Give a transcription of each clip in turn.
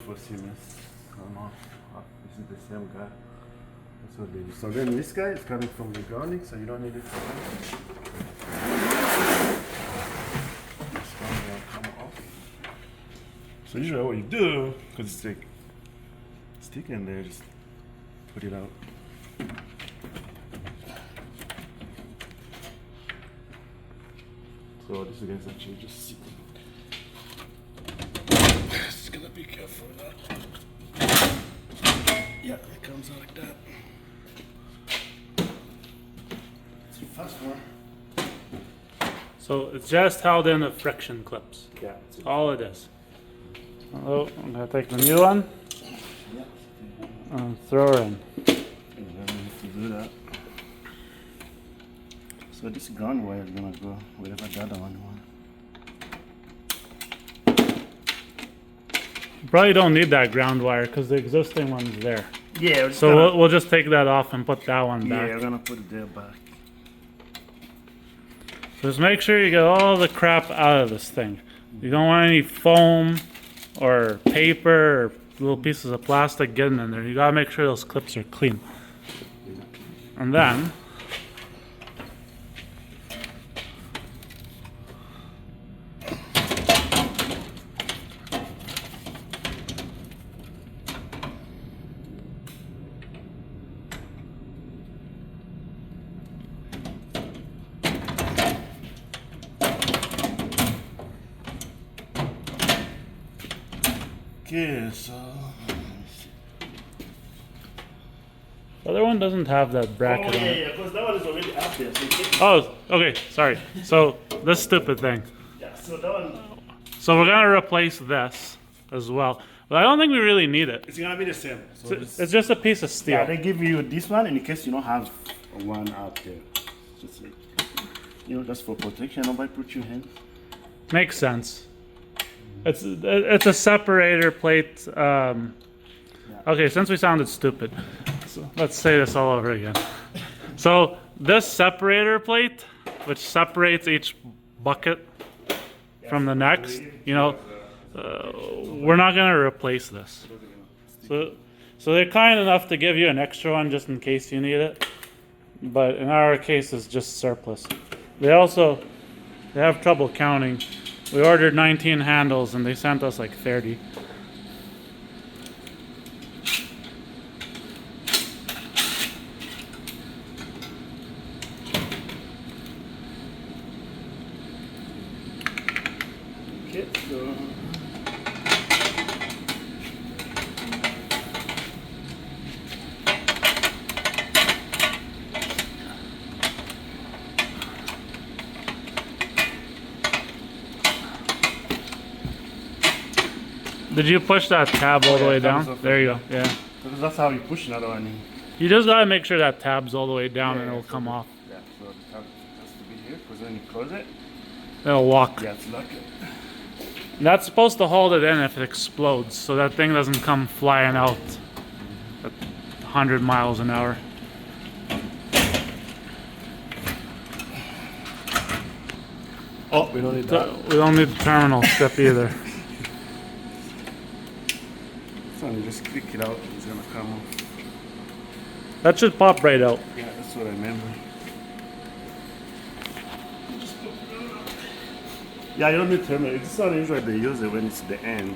for Siemens. I don't know. This is the same guy. That's what they do. So then this guy is coming from the grounding, so you don't need it for that. This one will come off. So usually what you do, because it's like stick in there, just put it out. So this is actually just sitting. Just gonna be careful with that. Yeah, it comes out like that. It's a fast one. So it's just held in the friction clips. Yeah. That's all it is. Oh, I'm gonna take the new one and throw her in. And then we have to do that. So this ground wire is gonna go wherever the other one went. You probably don't need that ground wire because the existing one's there. Yeah. So we'll just take that off and put that one back. Yeah, we're gonna put it there back. Just make sure you get all the crap out of this thing. You don't want any foam or paper or little pieces of plastic getting in there. You gotta make sure those clips are clean. And then Okay, so the other one doesn't have that bracket on it. yeah, because that one is already up there. So Oh, okay, sorry. So this stupid thing. yeah, so that one So we're gonna replace this as well. But I don't think we really need it. it's gonna be the same. So It's just a piece of steel. yeah, they give you this one in case you don't have one out there. Just like, just for protection. Nobody put your hand. Makes sense. It's a separator plate. Okay, since we sounded stupid, so let's say this all over again. So this separator plate, which separates each bucket from the next, we're not gonna replace this. So they're kind enough to give you an extra one just in case you need it. But in our case, it's just surplus. They have trouble counting. We ordered 19 handles and they sent us like 30. Okay, so Did you push that tab all the way down? thumbs up. There you go. Yeah. because that's how you push another one in. You just gotta make sure that tab's all the way down and Yeah, it'll so come off. Yeah, so the tab has to be here because when you close it, It'll walk. yeah, it's lock it. That's supposed to hold it in if it explodes, so that thing doesn't come flying out at 100 miles an hour. Oh, we don't need that. We don't need the terminal strip either. So you just click it out, it's gonna come off. That should pop right out. Yeah, that's what I remember. Yeah, you don't need terminal. It's not usually they use it when it's the end.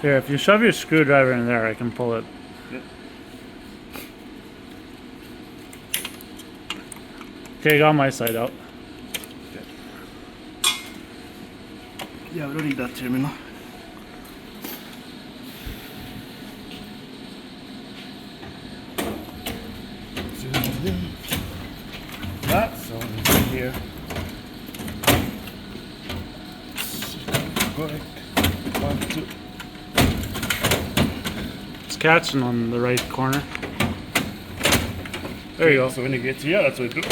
Here, if you shove your screwdriver in there, I can pull it. Yeah. Okay, got my side out. Yeah, we don't need that terminal. That so it's here. Correct. 1, 2. It's catching on the right corner. There you go. So when you get here, that's what you do.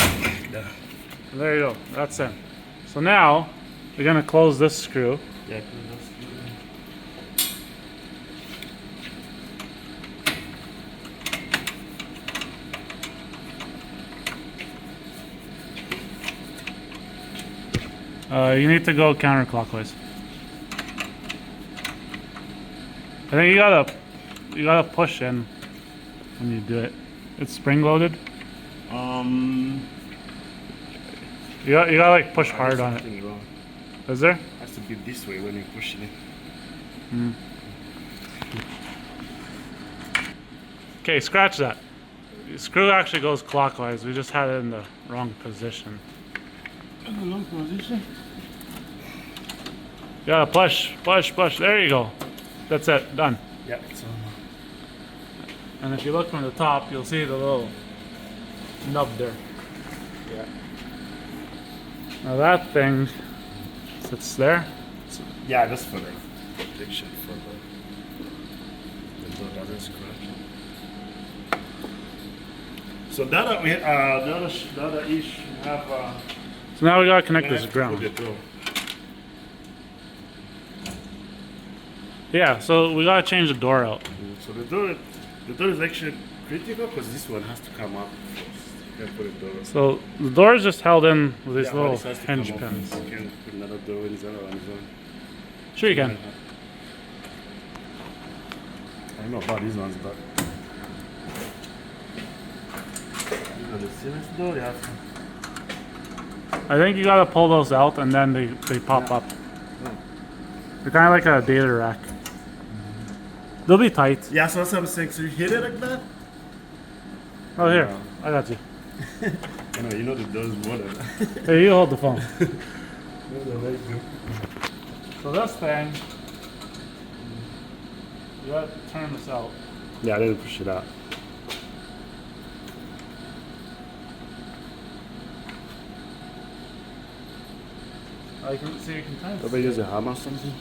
Yeah. There you go. That's it. So now we're gonna close this screw. Yeah. You need to go counterclockwise. I think you gotta push in when you do it. It's spring loaded. You gotta like push hard on it. Wrong. Is there? It has to be this way when you're pushing it. Okay, scratch that. The screw actually goes clockwise. We just had it in the wrong position. In the wrong position? You gotta push, push, push. There you go. That's it. Done. Yeah, it's on. And if you look from the top, you'll see the little nub there. Yeah. Now that thing sits there. Yeah, that's for the protection for the door doesn't scratch. So that we the other ish have. So now we gotta connect we this have to put ground. the door. Yeah, so we gotta change the door out. So the door is actually critical because this one has to come up first. You can put a door. So the door is just held in with these Yeah, little this has to come hinge off. pins. You can put another door in the other one as well. Sure you can. I don't know about these ones, but these are the serious door. You have to. I think you gotta pull those out and then they pop up. They're kind of like a data rack. They'll be tight. Yeah, so that's what I'm saying. So you hit it like that? Oh, here. Yeah. I got you. I know, you know the door's more than that. Hey, you hold the phone. Those are very good. So this thing, you gotta turn this out. Yeah, I didn't push it out. I can see you can kind Did of. they use a hammer or something?